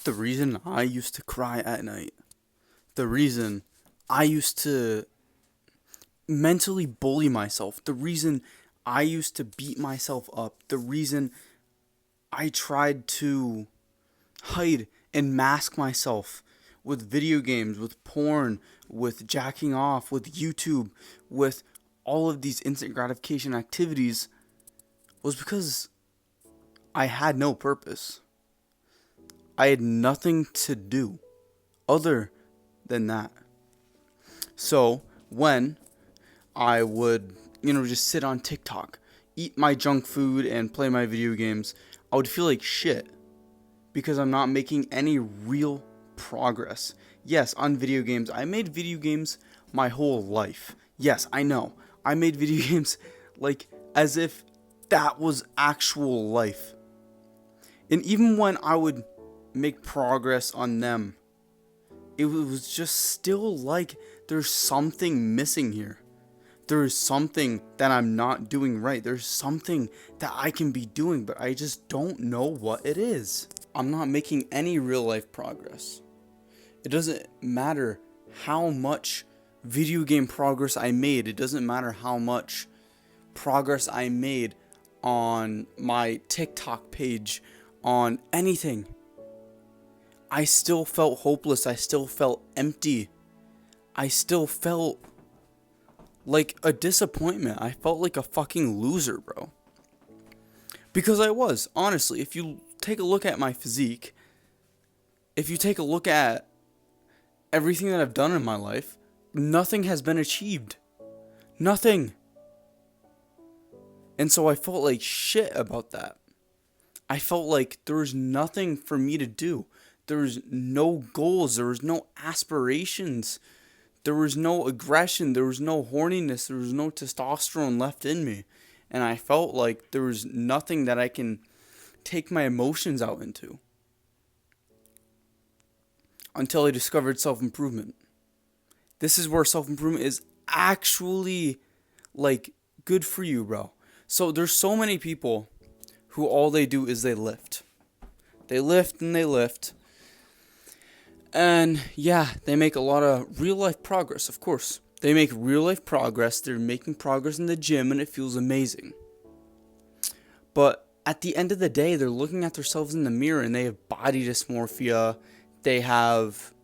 The reason I used to cry at night, the reason I used to mentally bully myself, the reason I used to beat myself up, the reason I tried to hide and mask myself with video games, with porn, with jacking off, with YouTube, with all of these instant gratification activities was because I had no purpose. I had nothing to do other than that. So when I would, just sit on TikTok, eat my junk food, and play my video games, I would feel like shit because I'm not making any real progress. Yes, on video games, I made video games my whole life. Yes, I know. I made video games like as if that was actual life. And even when I would make progress on them, it was just still like there's something missing here. There is something that I'm not doing right. There's something that I can be doing, but I just don't know what it is. I'm not making any real life progress. It doesn't matter how much video game progress I made. It doesn't matter how much progress I made on my TikTok page, on anything. I still felt hopeless. I still felt empty. I still felt like a disappointment. I felt like a fucking loser, bro. Because I was, honestly, if you take a look at my physique, if you take a look at everything that I've done in my life, nothing has been achieved. Nothing. And so I felt like shit about that. I felt like there was nothing for me to do. There was no goals. There was no aspirations. There was no aggression. There was no horniness. There was no testosterone left in me. And I felt like there was nothing that I can take my emotions out into. Until I discovered self-improvement. This is where self-improvement is actually like good for you, bro. So there's so many people who all they do is they lift. They lift and they lift. And yeah, they make a lot of real life progress, of course. They make real life progress. They're making progress in the gym and it feels amazing. But at the end of the day, they're looking at themselves in the mirror and they have body dysmorphia. They have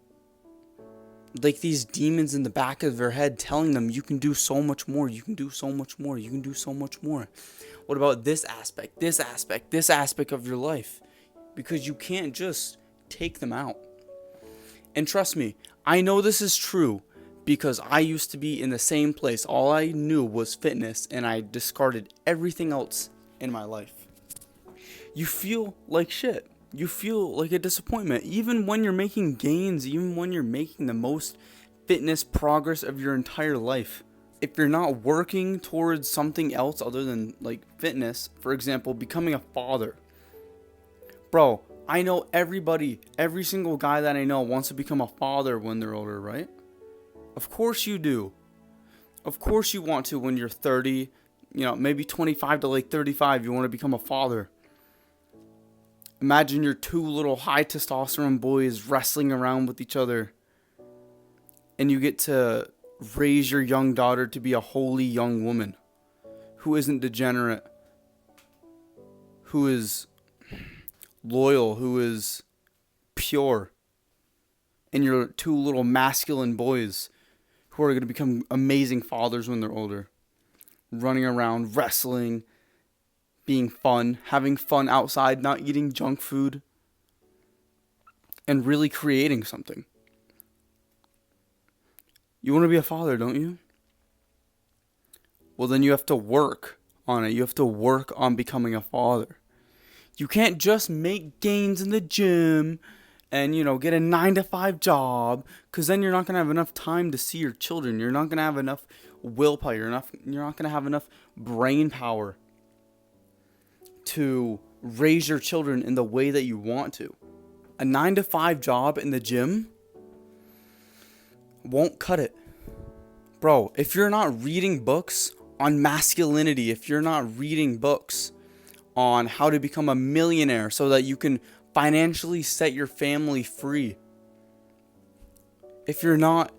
like these demons in the back of their head telling them you can do so much more, you can do so much more, you can do so much more. What about this aspect, this aspect, this aspect of your life? Because you can't just take them out. And trust me, I know this is true because I used to be in the same place. All I knew was fitness and I discarded everything else in my life. You feel like shit. You feel like a disappointment. Even when you're making gains, even when you're making the most fitness progress of your entire life. If you're not working towards something else other than like fitness, for example, becoming a father. Bro, I know everybody, every single guy that I know wants to become a father when they're older, right? Of course you do. Of course you want to when you're 30, maybe 25 to like 35, you want to become a father. Imagine your two little high testosterone boys wrestling around with each other. And you get to raise your young daughter to be a holy young woman who isn't degenerate, who is loyal, who is pure. And your two little masculine boys who are going to become amazing fathers when they're older. Running around, wrestling, being fun, having fun outside, not eating junk food, and really creating something. You want to be a father, don't you? Well, then you have to work on it. You have to work on becoming a father. You can't just make gains in the gym and, get a 9-to-5 job, because then you're not going to have enough time to see your children. You're not going to have enough willpower. You're not going to have enough brain power to raise your children in the way that you want to. A 9-to-5 job in the gym won't cut it. Bro, if you're not reading books on masculinity, if you're not reading books on how to become a millionaire so that you can financially set your family free, if you're not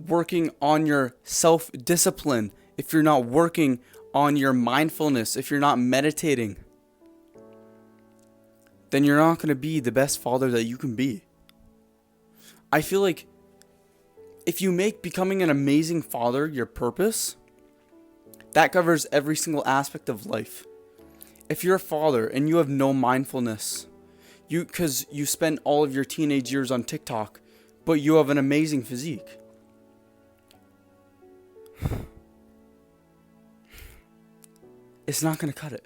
working on your self-discipline, if you're not working on your mindfulness, if you're not meditating, then you're not going to be the best father that you can be. I feel like if you make becoming an amazing father your purpose, that covers every single aspect of life. If you're a father and you have no mindfulness, because you spend all of your teenage years on TikTok, but you have an amazing physique, it's not going to cut it.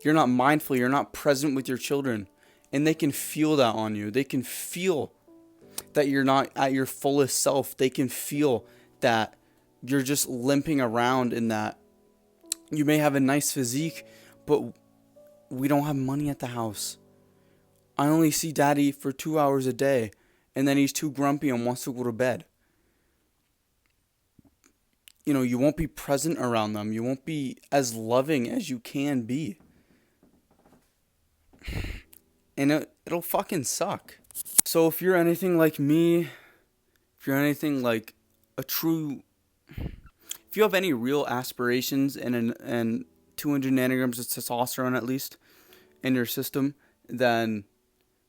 You're not mindful, you're not present with your children, and they can feel that on you. They can feel that you're not at your fullest self. They can feel that you're just limping around, in that you may have a nice physique, but we don't have money at the house. I only see daddy for 2 hours a day, and then he's too grumpy and wants to go to bed. You know, you won't be present around them. You won't be as loving as you can be. And it'll fucking suck. So if you're anything like me, if you're anything like if you have any real aspirations and 200 nanograms of testosterone at least in your system, then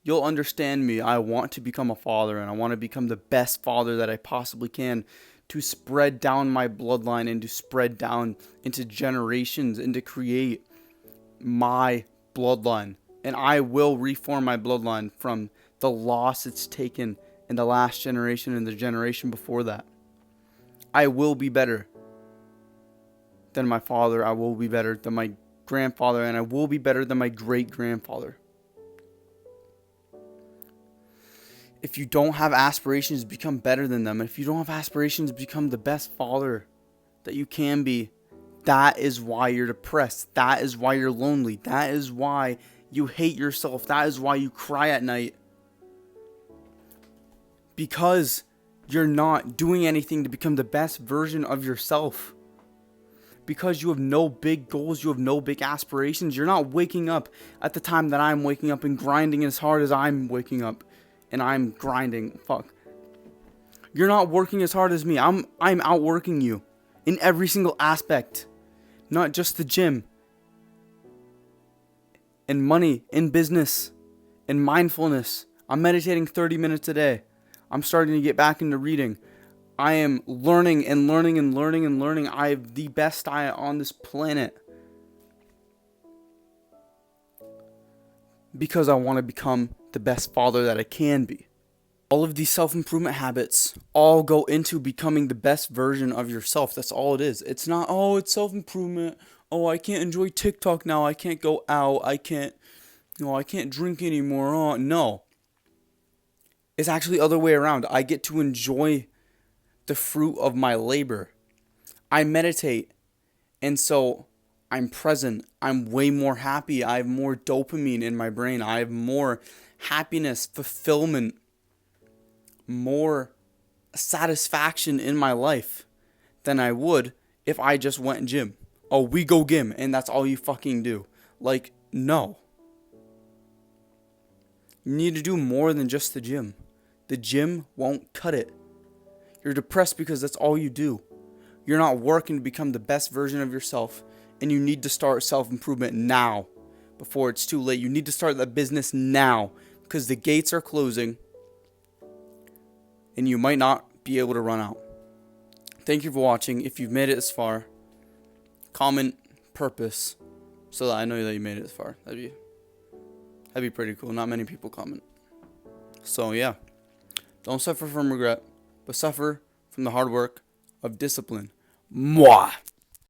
you'll understand me. I want to become a father, and I want to become the best father that I possibly can, to spread down my bloodline and to spread down into generations and to create my bloodline. And I will reform my bloodline from the loss it's taken in the last generation and the generation before that. I will be better than my father. I will be better than my grandfather. And I will be better than my great-grandfather. If you don't have aspirations to become better than them, if you don't have aspirations to become the best father that you can be, that is why you're depressed. That is why you're lonely. That is why you hate yourself. That is why you cry at night. Because you're not doing anything to become the best version of yourself. Because you have no big goals, you have no big aspirations. You're not waking up at the time that I'm waking up and grinding as hard as I'm waking up. And I'm grinding. Fuck. You're not working as hard as me. I'm outworking you in every single aspect. Not just the gym. In money, in business, in mindfulness. I'm meditating 30 minutes a day. I'm starting to get back into reading. I am learning and learning and learning and learning. I have the best diet on this planet. Because I want to become the best father that I can be. All of these self-improvement habits all go into becoming the best version of yourself. That's all it is. It's not, oh, it's self-improvement. Oh, I can't enjoy TikTok now. I can't go out. I can't drink anymore. Oh, no. It's actually the other way around. I get to enjoy the fruit of my labor. I meditate. And so I'm present. I'm way more happy. I have more dopamine in my brain. I have more happiness, fulfillment, more satisfaction in my life than I would if I just went and gym. Oh, we go gym and that's all you fucking do. Like, no. You need to do more than just the gym. The gym won't cut it. You're depressed because that's all you do. You're not working to become the best version of yourself. And you need to start self-improvement now, before it's too late. You need to start that business now, because the gates are closing, and you might not be able to run out. Thank you for watching. If you've made it this far, comment purpose, so that I know that you made it this far. That'd be pretty cool. Not many people comment. So yeah, don't suffer from regret, but suffer from the hard work of discipline. Mwah!